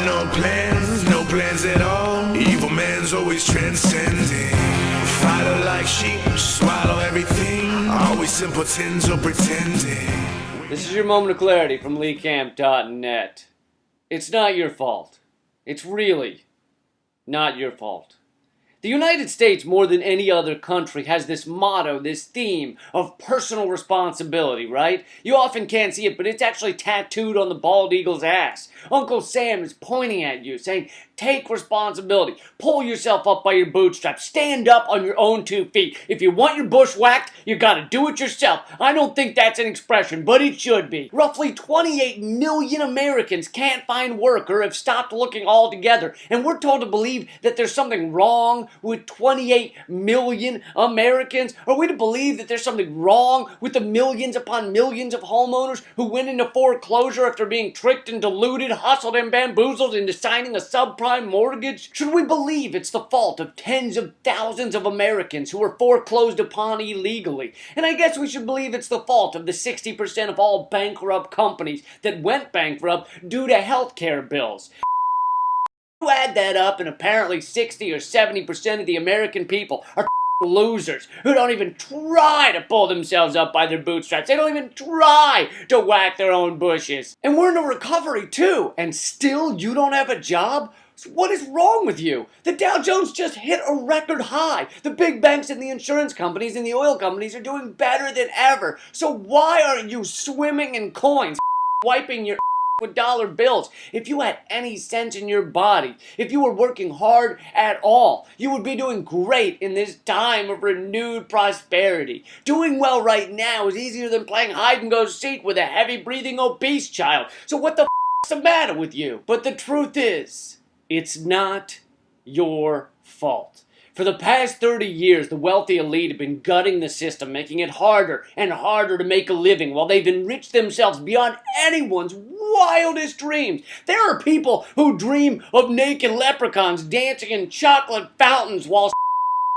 no plans at all. Evil man's always transcending. Fighter like sheep, swallow everything. Always simpletons or pretending. This is your moment of clarity from LeeCamp.net. It's not your fault. It's really not your fault. The United States, more than any other country, has this motto, this theme of personal responsibility, right? You often can't see it, but it's actually tattooed on the bald eagle's ass. Uncle Sam is pointing at you, saying, take responsibility. Pull yourself up by your bootstraps. Stand up on your own 2 feet. If you want your bush whacked, you gotta do it yourself. I don't think that's an expression, but it should be. Roughly 28 million Americans can't find work or have stopped looking altogether, and we're told to believe that there's something wrong with 28 million Americans? Are we to believe that there's something wrong with the millions upon millions of homeowners who went into foreclosure after being tricked and deluded, hustled and bamboozled into signing a subprime mortgage? Should we believe it's the fault of tens of thousands of Americans who were foreclosed upon illegally? And I guess we should believe it's the fault of the 60% of all bankrupt companies that went bankrupt due to healthcare bills. You add that up, and apparently 60 or 70% of the American people are losers who don't even try to pull themselves up by their bootstraps. They don't even try to whack their own bushes. And we're in a recovery too, and still you don't have a job? So what is wrong with you? The Dow Jones just hit a record high. The big banks and the insurance companies and the oil companies are doing better than ever. So why aren't you swimming in coins, wiping your with dollar bills? If you had any sense in your body, if you were working hard at all, you would be doing great in this time of renewed prosperity. Doing well right now is easier than playing hide and go seek with a heavy breathing obese child. So what the is the matter with you? But the truth is, it's not your fault. For the past 30 years, the wealthy elite have been gutting the system, making it harder and harder to make a living while they've enriched themselves beyond anyone's wildest dreams. There are people who dream of naked leprechauns dancing in chocolate fountains while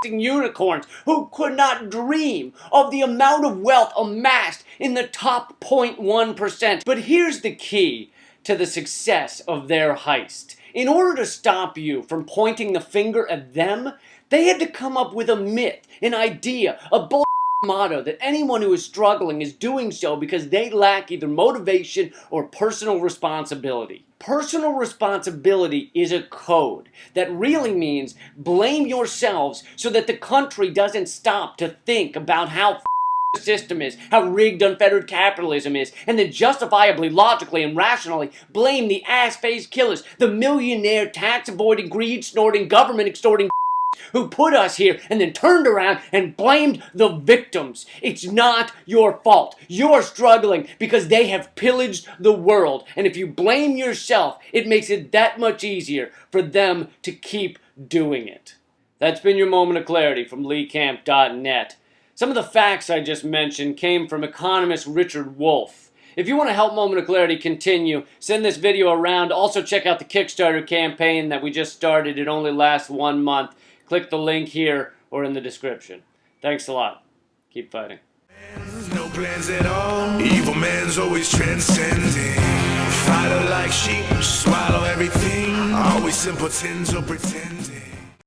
unicorns, who could not dream of the amount of wealth amassed in the top 0.1%. But here's the key to the success of their heist. In order to stop you from pointing the finger at them, they had to come up with a myth, an idea, a bull motto that anyone who is struggling is doing so because they lack either motivation or personal responsibility. Personal responsibility is a code that really means blame yourselves so that the country doesn't stop to think about how the system is, how rigged unfettered capitalism is, and then justifiably, logically, and rationally blame the ass-faced killers, the millionaire, tax-avoiding, greed-snorting, government-extorting who put us here and then turned around and blamed the victims. It's not your fault. You're struggling because they have pillaged the world. And if you blame yourself, it makes it that much easier for them to keep doing it. That's been your moment of clarity from LeeCamp.net. Some of the facts I just mentioned came from economist Richard Wolff. If you want to help Moment of Clarity continue, send this video around. Also check out the Kickstarter campaign that we just started. It only lasts 1 month. Click the link here or in the description. Thanks a lot. Keep fighting. No plans at all. Evil man's always transcending. Fighter like sheep, swallow everything. Always simpletons or pretend.